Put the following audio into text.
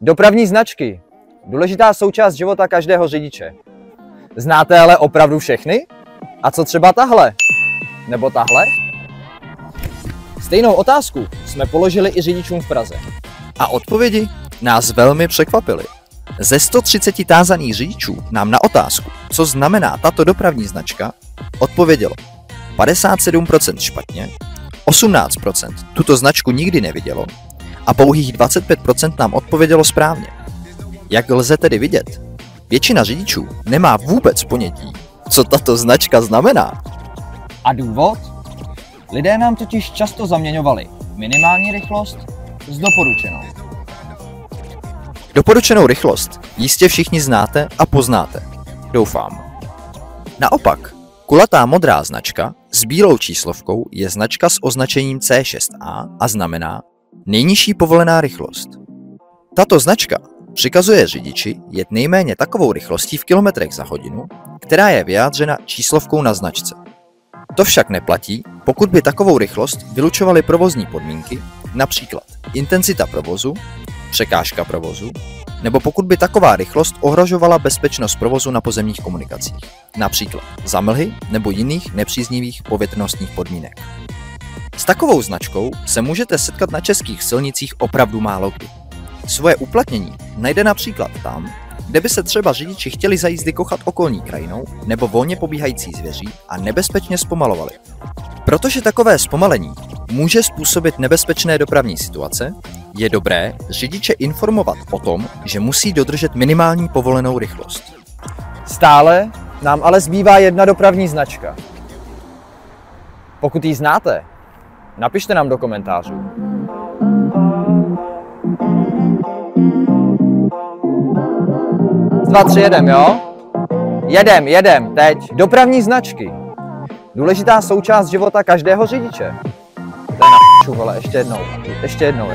Dopravní značky. Důležitá součást života každého řidiče. Znáte ale opravdu všechny? A co třeba tahle? Nebo tahle? Stejnou otázku jsme položili i řidičům v Praze. A odpovědi nás velmi překvapily. Ze 130 tázaných řidičů nám na otázku, co znamená tato dopravní značka, odpovědělo 57% špatně, 18% tuto značku nikdy nevidělo a pouhých 25% nám odpovědělo správně. Jak lze tedy vidět? Většina řidičů nemá vůbec ponětí, co tato značka znamená. A důvod? Lidé nám totiž často zaměňovali minimální rychlost s doporučenou. Doporučenou rychlost jistě všichni znáte a poznáte. Doufám. Naopak, kulatá modrá značka s bílou číslovkou je značka s označením C6A a znamená nejnižší povolená rychlost. Tato značka přikazuje řidiči jet nejméně takovou rychlostí v kilometrech za hodinu, která je vyjádřena číslovkou na značce. To však neplatí, pokud by takovou rychlost vylučovaly provozní podmínky, například intenzita provozu, překážka provozu, nebo pokud by taková rychlost ohrožovala bezpečnost provozu na pozemních komunikacích, například zamlhy nebo jiných nepříznivých povětrnostních podmínek. S takovou značkou se můžete setkat na českých silnicích opravdu málo kdy. Svoje uplatnění najde například tam, kde by se třeba řidiči chtěli za jízdy kochat okolní krajinou nebo volně pobíhající zvěří a nebezpečně zpomalovali. Protože takové zpomalení může způsobit nebezpečné dopravní situace, je dobré řidiče informovat o tom, že musí dodržet minimální povolenou rychlost. Stále nám ale zbývá jedna dopravní značka. Pokud ji znáte, napište nám do komentářů. 2, 3, jedem, jo? Jedem, teď. Dopravní značky. Důležitá součást života každého řidiče. To je na vole, ještě jednou.